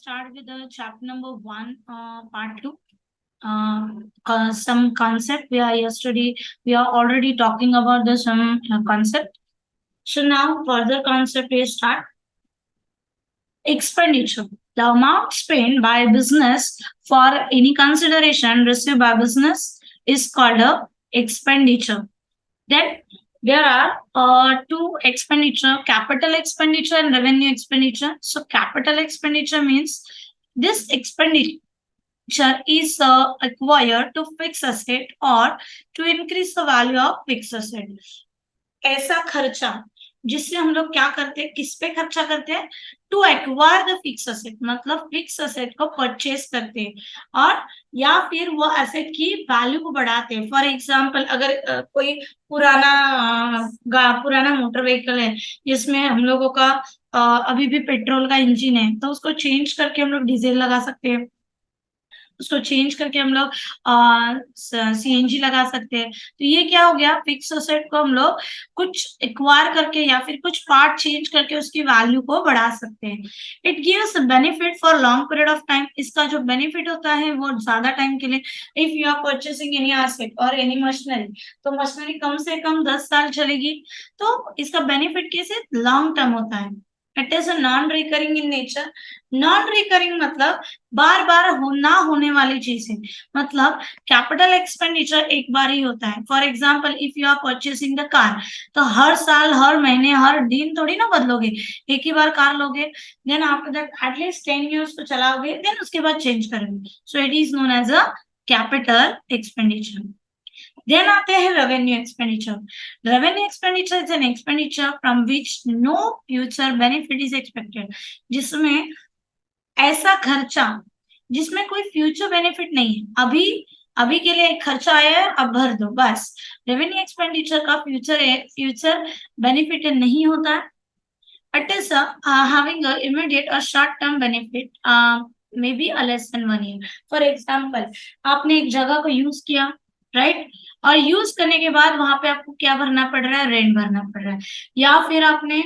start with the chapter number 1, part 2. Some concept we are already talking about the some concept. So now further concept we start. Expenditure. The amount spent by business for any consideration received by business is called a expenditure. Then there are two expenditure, capital expenditure and revenue expenditure. So capital expenditure means this expenditure is acquired to fix asset or to increase the value of fixed asset. ऐसा खर्चा जिससे हम लोग क्या करते हैं, किस पे खर्चा करते हैं? To acquire the fix asset, मतलब फिक्स असेट को परचेस करते हैं और या फिर वो एसेट की वैल्यू को बढ़ाते हैं. फॉर एग्जांपल अगर कोई पुराना मोटर व्हीकल है जिसमें हम लोगों का अभी भी पेट्रोल का इंजन है, तो उसको चेंज करके हम लोग डीजल लगा सकते हैं. उसको चेंज करके हम लोग सीएनजी लगा सकते हैं. तो ये क्या हो गया, फिक्स असेट को हम लोग कुछ एक्वायर करके या फिर कुछ पार्ट चेंज करके उसकी वैल्यू को बढ़ा सकते हैं. It gives benefit for long period of time. इसका जो बेनिफिट होता है वो ज्यादा टाइम के लिए. If you are purchasing any asset और एनी मशीनरी, तो मशीनरी कम से कम 10 साल चलेगी. तो इसका बेनिफिट कैसे लॉन्ग टर्म होता है. It is a non recurring in nature. Non recurring मतलब बार बार ना होने वाली चीजें. मतलब कैपिटल एक्सपेंडिचर एक बार ही होता है. For example if you are purchasing the car, तो हर साल हर महीने हर दिन थोड़ी ना बदलोगे, एक ही बार कार लोगे. Then after that at least 10 years तो चलाओगे, देन उसके बाद चेंज करेंगे. So it is known as a capital expenditure. Then आते हैं revenue expenditure. Revenue expenditure is an expenditure from which no future benefit is expected. जिसमें ऐसा खर्चा जिसमें कोई फ्यूचर बेनिफिट नहीं है. अभी के लिए एक खर्चा आया है, अब भर दो बस. रेवेन्यू एक्सपेंडिचर का फ्यूचर बेनिफिट नहीं होता है. It is having a immediate और short term benefit, may be less than 1 year. For example आपने एक जगह को यूज किया, राइट, और यूज करने के बाद वहां पे आपको क्या भरना पड़ रहा है, रेंट भरना पड़ रहा है. या फिर आपने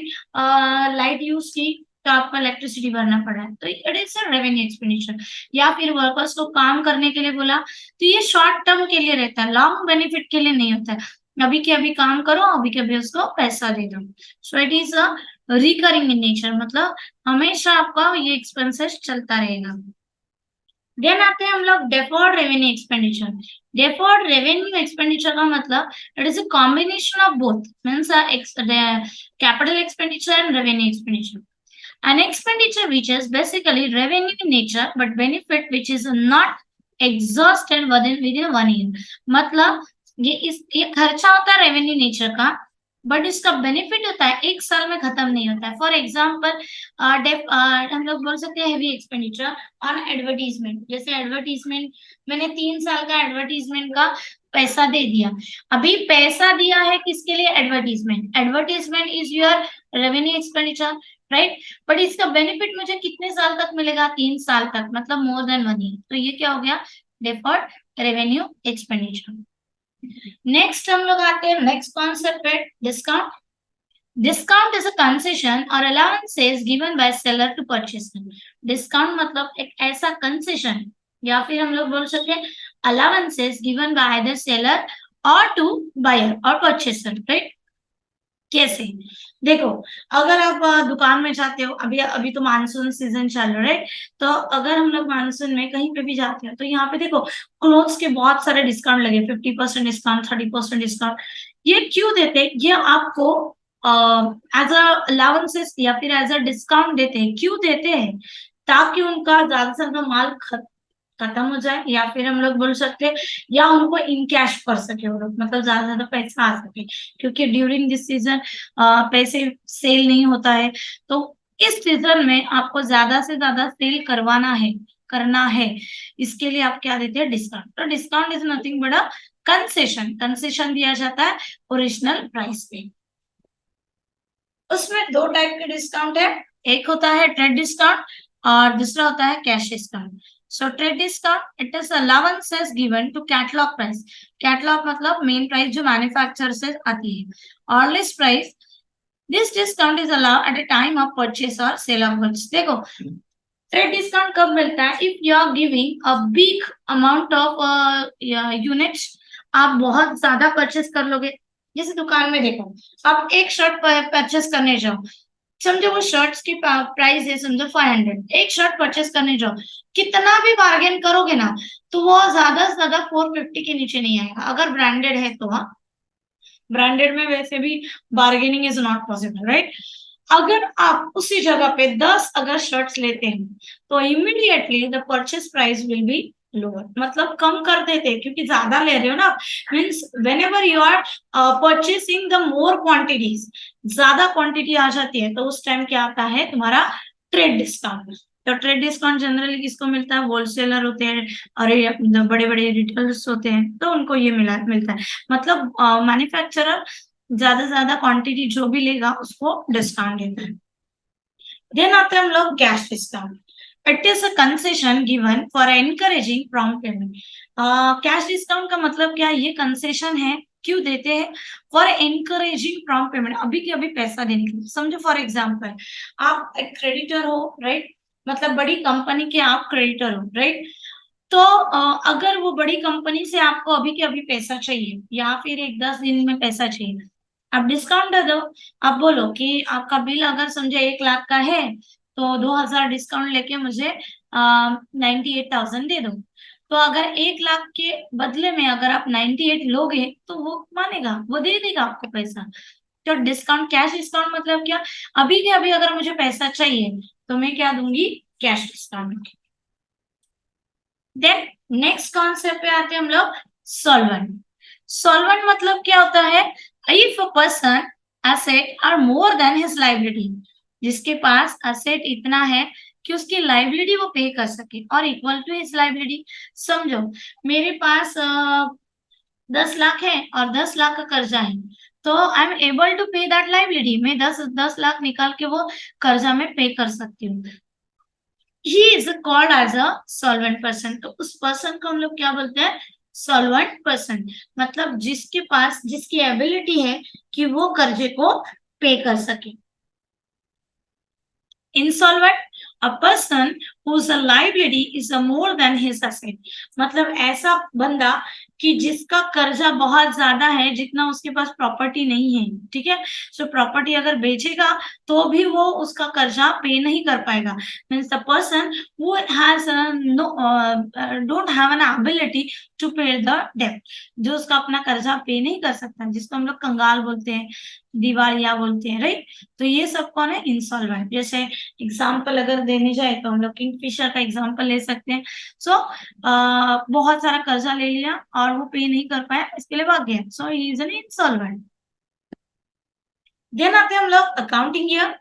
लाइट यूज की तो आपको इलेक्ट्रिसिटी भरना पड़ा है, तो it is a revenue expenditure. या फिर वर्कर्स को काम करने के लिए बोला, तो ये शॉर्ट टर्म के लिए रहता है, लॉन्ग बेनिफिट के लिए नहीं होता है. अभी के अभी काम करो, अभी के अभी उसको पैसा दे दो. सो it is a recurring in nature, मतलब हमेशा आपका ये एक्सपेंसेस चलता रहेगा. देन आते हैं हम लोग deferred revenue expenditure. Deferred revenue expenditure का मतलब it is a combination of both, means capital expenditure and revenue expenditure. An expenditure which is basically revenue in nature but benefit which is not exhausted within 1 year. मतलब ये खर्चा होता है revenue nature का, but इसका benefit होता है एक साल में खत्म नहीं होता है. फॉर एग्जाम्पल हम लोग बोल सकते हैं हेवी एक्सपेंडिचर ऑन एडवर्टीजमेंट. जैसे एडवर्टीजमेंट, मैंने 3 साल का एडवर्टीजमेंट का पैसा दे दिया. अभी पैसा दिया है किसके लिए, advertisement. Advertisement is your revenue expenditure, right. But इसका बेनिफिट मुझे कितने साल तक मिलेगा, 3 साल तक, मतलब मोर देन 1 year. तो ये क्या हो गया, डेफर्ड रेवेन्यू एक्सपेंडिचर. नेक्स्ट हम लोग आते हैं नेक्स्ट कॉन्सेप्ट पे, discount. Discount is a concession और allowances given by seller to purchaser. Discount मतलब एक ऐसा कंसेशन या फिर हम लोग बोल सकते हैं allowances given by the seller और टू बायर और परचेसर, राइट. कैसे, देखो, अगर आप दुकान में जाते हो, अभी अभी तो मानसून सीजन चल रहा है, तो अगर हम लोग मानसून में कहीं पे भी जाते हैं तो यहाँ पे देखो क्लोथ्स के बहुत सारे डिस्काउंट लगे, 50% डिस्काउंट, 30% डिस्काउंट. ये क्यों देते हैं, ये आपको एज अ अलाउंसेस या फिर एज अ डिस्काउंट देते हैं. क्यों देते हैं, ताकि उनका ज्यादा से ज्यादा माल खत्म हो जाए, या फिर हम लोग बोल सकते हैं या उनको इन कैश कर सके वो लोग, मतलब ज्यादा से ज्यादा पैसा आ सके. क्योंकि ड्यूरिंग दिस सीजन पैसे सेल नहीं होता है, तो इस सीजन में आपको ज्यादा से ज्यादा सेल करना है, इसके लिए आप क्या देते हैं, डिस्काउंट. तो discount is nothing but a concession दिया जाता है ओरिजिनल प्राइस पे. उसमें 2 टाइप के डिस्काउंट है, एक होता है ट्रेड डिस्काउंट और दूसरा होता है cash discount. So trade discount it is allowances given to catalogue price. Catalogue मतलब मेन प्राइस जो मैन्युफैक्चरर से आती है, और list price. This discount is allowed at a time of purchase और सेल ऑफ गुड्स. देखो ट्रेड डिस्काउंट कब मिलता है? If you are giving a big amount of units, आप बहुत ज्यादा परचेस कर लोगे। जैसे दुकान में देखो, आप एक शर्ट परचेस करने जाओ, समझो वो शर्ट्स की प्राइस है समझो 500, एक शर्ट परचेस करने जाओ, कितना भी बार्गेन करोगे ना, तो वो ज्यादा से ज्यादा 450 के नीचे नहीं आएगा, अगर ब्रांडेड है तो। हाँ, ब्रांडेड में वैसे भी bargaining is not possible, right? अगर आप उसी जगह पे 10 अगर शर्ट्स लेते हैं, तो immediately the purchase price will be lower, मतलब कम कर देते, क्योंकि ज्यादा ले रहे हो ना। Means whenever you are purchasing the more quantities, ज्यादा क्वांटिटी आ जाती है, तो उस टाइम क्या आता है तुम्हारा? Trade discount. तो ट्रेड डिस्काउंट जनरली किसको मिलता है? होलसेलर होते हैं, और बड़े बड़े रिटेलर्स होते हैं, तो उनको ये मिलता है। मतलब मैन्युफैक्चरर ज्यादा से ज्यादा क्वांटिटी जो भी लेगा उसको डिस्काउंट देता है। देन आते हैं हम लोग cash discount. It is a concession given for encouraging prompt payment. Cash discount का मतलब क्या है? ये कंसेशन है, क्यों देते हैं? फॉर एनकरेजिंग प्रॉम्प्ट पेमेंट, अभी के अभी पैसा देने के लिए। समझो फॉर एग्जाम्पल, आप एक क्रेडिटर हो, राइट? मतलब बड़ी कंपनी के आप क्रेडिटर हो, राइट? तो अगर वो बड़ी कंपनी से आपको अभी के अभी पैसा चाहिए, या फिर एक 10 दिन में पैसा चाहिए, आप डिस्काउंट दे दो। आप बोलो कि आपका बिल अगर समझे 1 लाख का है, तो 2,000 डिस्काउंट लेके मुझे 98,000 दे दो। तो अगर 1 लाख के बदले में अगर आप 98 लोगे, तो वो मानेगा, वो दे देगा आपको पैसा। तो डिस्काउंट, कैश डिस्काउंट मतलब क्या? अभी के अभी अगर मुझे पैसा चाहिए, तो मैं क्या दूंगी? Cash discount. Then next concept पे आते हैं हम लोग, सॉल्वेंट। सॉल्वेंट मतलब क्या होता है? If a person asset are more than his liability, जिसके पास एसेट इतना है कि उसकी लाइबिलिटी वो पे कर सके, और इक्वल टू हिज लाइबिलिटी। समझो मेरे पास 10 लाख है और 10 लाख का कर्जा है, तो आई एम एबल टू पे दैट लाइबिलिटी, मैं 10 लाख निकाल के वो कर्जा में पे कर सकती हूँ। He is called as a solvent person. तो उस पर्सन को हम लोग क्या बोलते हैं? Solvent person. मतलब जिसके पास, जिसकी एबिलिटी है कि वो कर्जे को पे कर सके। Insolvent, a person whose liability is more than his asset। मतलब ऐसा बंदा कि जिसका कर्जा बहुत ज्यादा है, जितना उसके पास प्रॉपर्टी नहीं है, ठीक है? सो प्रॉपर्टी अगर बेचेगा तो भी वो उसका कर्जा पे नहीं कर पाएगा। Means the person who has no don't have an ability to pay the debt, जो उसका अपना कर्जा पे नहीं कर सकता, जिसको हम लोग कंगाल बोलते हैं, दिवालिया बोलते हैं, राइट? तो ये सब कौन है? इंसॉल्वेंट। जैसे एग्जाम्पल अगर देने जाए तो हम लोग किंगफिशर का एग्जाम्पल ले सकते हैं। सो बहुत सारा कर्जा ले लिया और वो पे नहीं कर पाया, इसके लिए भाग गया, so he is an insolvent. Then आते हैं हम लोग अकाउंटिंग ईयर।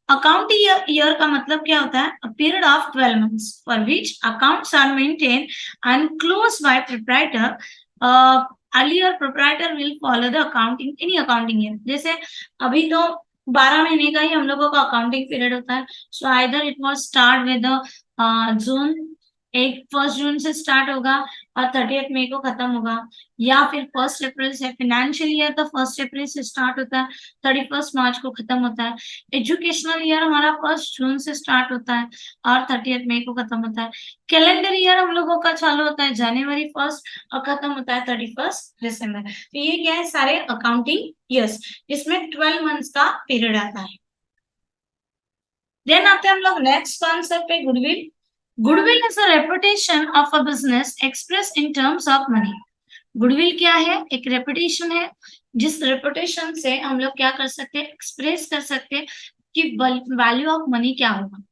अकाउंटिंग ईयर का मतलब क्या होता है? A period of 12 months for which accounts are maintain and close by proprietor. Earlier proprietor will follow the accounting any accounting year. जैसे अभी तो 12 महीने का ही हम लोगों का अकाउंटिंग पीरियड होता है। So either it was start with June, एक 1 जून से स्टार्ट होगा और 30 मई को खत्म होगा, या फिर 1 अप्रैल से। फाइनेंशियल ईयर तो 1 अप्रैल से स्टार्ट होता है, 31 मार्च को खत्म होता है। एजुकेशनल ईयर हमारा 1 जून से स्टार्ट होता है और 30 मई को खत्म होता है। कैलेंडर ईयर हम लोगों का चालू होता है January 1 और खत्म होता है 31 दिसंबर। तो ये क्या है? सारे अकाउंटिंग ईयर्स, जिसमें 12 मंथ्स का पीरियड आता है। देन आते हैं हम लोग नेक्स्ट कॉन्सेप्ट पे, goodwill. Goodwill is a reputation of a business express in terms of money. Goodwill क्या है? एक रेपुटेशन है, जिस रेपुटेशन से हम लोग क्या कर सकते हैं? एक्सप्रेस कर सकते हैं कि वैल्यू ऑफ मनी क्या होगा।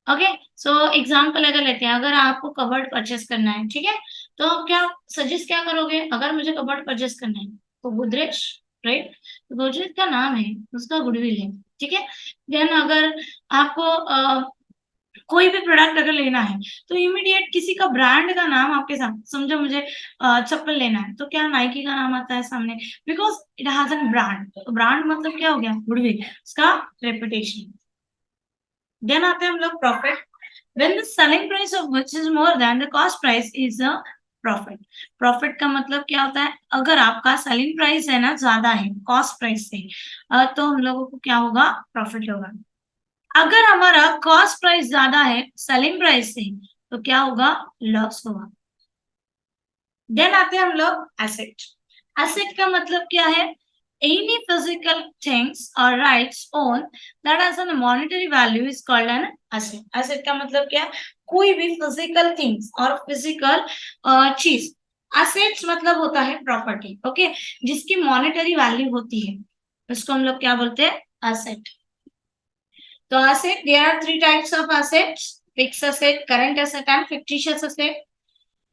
ओके, सो एग्जाम्पल अगर लेते हैं, अगर आपको कबर्ड परचेस करना है, ठीक है, तो आप क्या सजेस्ट क्या करोगे? अगर मुझे कबर्ड परचेस करना है, तो गोदरेज, राइट? तो गोदरेज का नाम है, उसका गुडविल है, ठीक है। देन अगर आपको कोई भी प्रोडक्ट अगर लेना है, तो इमीडिएट किसी का ब्रांड का नाम आपके साथ, समझो मुझे चप्पल लेना है, तो क्या नाइकी का नाम आता है सामने? Because it has an brand. तो ब्रांड मतलब क्या हो गया? गुडविल, उसका रेपुटेशन। देन आते हैं हम लोग profit. When the selling price of which is more than the cost price is a profit। Profit का मतलब क्या होता है? अगर आपका सेलिंग प्राइस है ना ज्यादा है कॉस्ट प्राइस से, तो हम लोगों को क्या होगा? प्रॉफिट होगा। अगर हमारा कॉस्ट प्राइस ज्यादा है सेलिंग प्राइस से तो क्या होगा, लॉस होगा। देन आते हैं हम लोग एसेट। एसेट का मतलब क्या है, एनी फिजिकल थिंग्स और rights own that has an monetary value is called an asset. Asset का मतलब क्या है, कोई भी फिजिकल थिंग्स और फिजिकल चीज। एसेट्स मतलब होता है प्रॉपर्टी, ओके, जिसकी मॉनेटरी वैल्यू होती है, उसको हम लोग क्या बोलते हैं, एसेट। तो asset, there are three types of assets, fix asset, current asset and fictitious asset.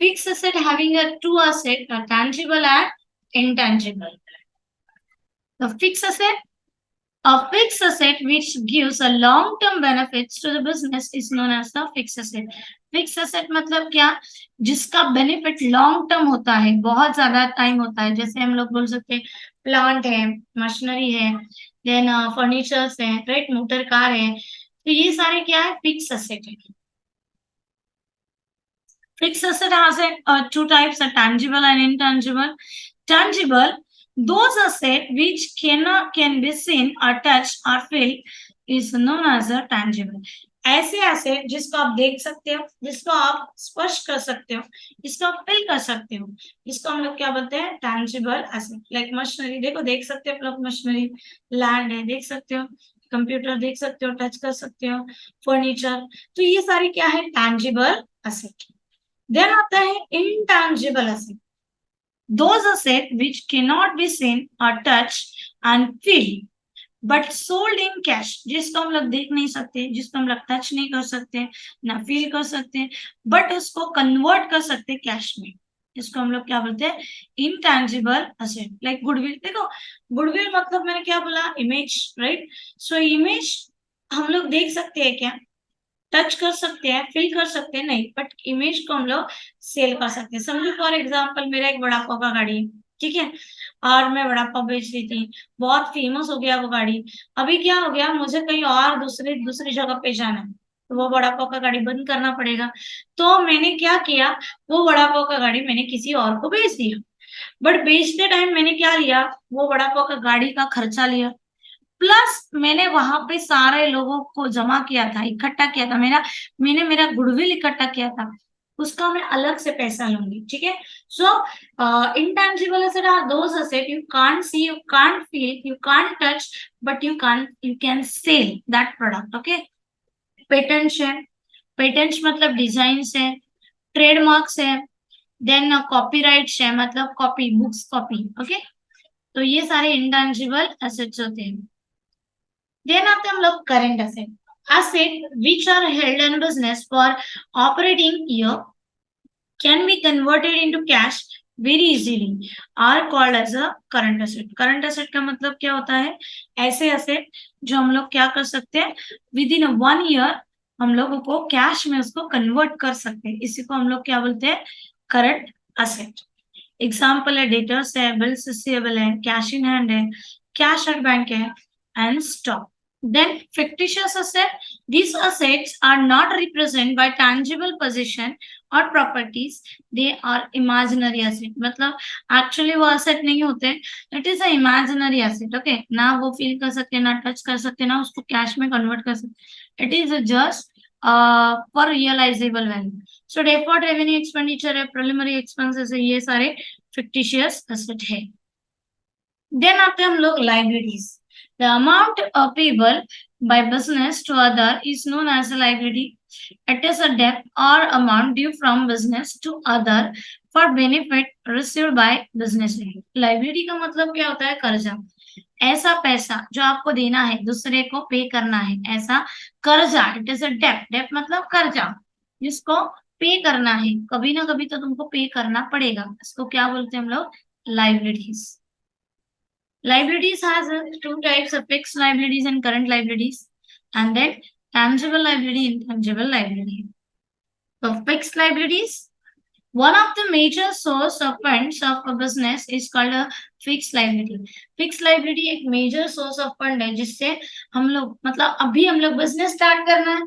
Fixed asset having a two asset, a tangible and intangible. The fixed asset, a fixed asset which gives a long-term benefits to the business is known as the fixed asset. Fixed asset मतलब क्या, जिसका benefit long term होता है, बहुत ज्यादा time होता है। जैसे हम लोग बोल सकते हैं प्लांट है, मशीनरी है, देन फर्नीचर्स है, राइट, मोटर कार है। तो ये सारे क्या है, फिक्स एसेट है। Fixed asset has two types, a tangible and intangible. Tangible, those assets which can be seen or touched or felt is known as a tangible. ऐसे asset जिसको आप देख सकते हो, जिसको आप स्पर्श कर सकते हो, जिसको आप फील कर सकते हो, जिसको हम लोग क्या बोलते हैं, टैंजिबल एसेट। लाइक मशीनरी, देखो देख सकते हो आप मशीनरी, लैंड है देख सकते हो, कंप्यूटर देख सकते हो, टच कर सकते हो, फर्नीचर। तो ये सारे क्या है, टैंजिबल एसेट। देन आता है intangible asset, those assets which cannot be seen or touched and feel but sold in cash, जिसको हम लोग देख नहीं सकते, जिसको हम लोग टच नहीं कर सकते, ना फील कर सकते, बट उसको कन्वर्ट कर सकते कैश में, इसको हम लोग क्या बोलते हैं, इंटेंजिबल असेट। लाइक गुडविल, देखो गुडविल मतलब मैंने क्या बोला, इमेज, राइट। सो इमेज हम लोग देख सकते हैं क्या, टच कर सकते हैं, फील कर सकते हैं नहीं, बट इमेज को हम लोग सेल कर सकते हैं। समझो फॉर एग्जांपल मेरा एक बड़ा पाव का गाड़ी है, ठीक है, और मैं बड़ा पाव बेच रही थी, बहुत फेमस हो गया वो गाड़ी। अभी क्या हो गया, मुझे कहीं और दूसरी दूसरी जगह पे जाना है, तो वो बड़ा पाव का गाड़ी बंद करना पड़ेगा। तो मैंने क्या किया, वो बड़ा पाव का गाड़ी मैंने किसी और को बेच दिया। बट बेचते टाइम मैंने क्या लिया, वो बड़ा पाव का गाड़ी का खर्चा लिया, प्लस मैंने वहां पे सारे लोगों को जमा किया था, इकट्ठा किया था, मैंने मेरा गुडविल इकट्ठा किया था, उसका मैं अलग से पैसा लूंगी, ठीक है। So intangible asset are those asset you can't see, you can't feel, you can't touch, but you can sell that product, okay. Patents है, पेटेंट्स मतलब डिजाइन है, ट्रेडमार्क्स है, देन कॉपीराइट्स है, मतलब कॉपी बुक्स कॉपी, ओके। तो ये सारे intangible assets होते हैं। देन आते हैं हम लोग current asset, asset which are held in business for operating year can be converted into cash very easily are called as a current asset. Current asset का मतलब क्या होता है, ऐसे एसेट जो हम लोग क्या कर सकते हैं, विद इन 1 ईयर हम लोगों को कैश में उसको कन्वर्ट कर सकते हैं, इसी को हम लोग क्या बोलते हैं, करंट एसेट। एग्जाम्पल है डेटर्स है, बिल्स रिसीवेबल है, कैश इन हैंड है, कैश एट बैंक है, and stock. Then fictitious asset, these assets are not represented by tangible possession or properties, they are imaginary asset। मतलब actually वो asset नहीं होते, it is a imaginary asset, okay। ना वो feel कर सकते, ना touch कर सकते, ना उसको cash में convert कर सकते, it is just for realizable value। So deferred revenue expenditure है, preliminary expenses है, ये सारे fictitious asset है। Then आते हैं हम लोग liabilities। The amount payable by business to other is known as a liability. It is a debt or amount due from business to other for benefit received by business। Liability का मतलब क्या होता है, कर्जा। ऐसा पैसा जो आपको देना है, दूसरे को पे करना है, ऐसा कर्जा। इट इज अ डेप्ट, डेप्ट मतलब कर्जा, जिसको पे करना है, कभी ना कभी तो तुमको पे करना पड़ेगा, इसको क्या बोलते हैं हम लोग, liabilities. Liabilities has two types of fixed liabilities and current liabilities, and then tangible liability, intangible liability. So fixed liabilities, one of the major source of funds of a business is called a fixed liability। Fixed liability एक major source of fund है, जिससे हम लोग, मतलब अभी हम लोग business start करना है,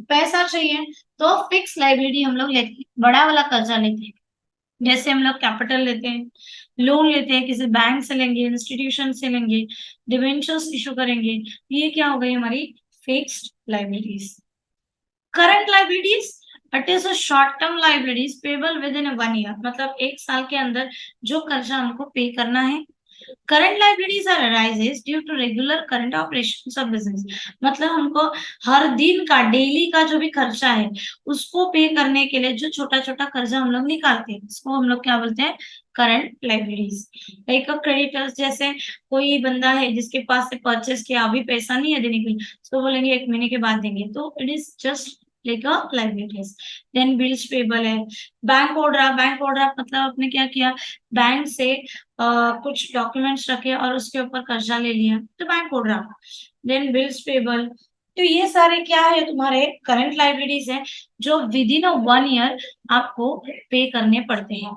पैसा चाहिए, तो फिक्स लाइबिलिटी हम लोग लेते हैं, बड़ा वाला कर्जा लेते हैं। जैसे हम लोग कैपिटल लेते हैं, लोन लेते हैं, किसी बैंक से लेंगे, इंस्टीट्यूशन से लेंगे, डिवेंचर्स इशू करेंगे, ये क्या हो गई हमारी fixed liabilities. Current liabilities, it is a short term liabilities payable with in 1 year, मतलब 1 साल के अंदर जो कर्जा हमको पे करना है। Current liabilities are arises due to regular current operations of business, मतलब हमको हर दिन का डेली का जो भी खर्चा है उसको पे करने के लिए जो छोटा छोटा कर्जा हम लोग निकालते हैं उसको हम लोग क्या बोलते हैं, करंट लाइबिलिटीज। लाइक क्रेडिटर्स, जैसे कोई बंदा है जिसके पास से परचेस किया, अभी पैसा नहीं है देने के लिए, उसको बोलेंगे 1 महीने के बाद देंगे, तो it is just like a liabilities. Then bills payable है। बैंक ओवरड्राफ्ट, बैंक ओवरड्राफ्ट मतलब आपने क्या किया, बैंक से कुछ डॉक्यूमेंट्स रखे और उसके ऊपर कर्जा ले लिया, तो bank overdraft. Then bills payable, तो ये सारे क्या है, तुम्हारे करंट लाइबिलिटीज है जो विद इन 1 ईयर आपको पे करने पड़ते हैं।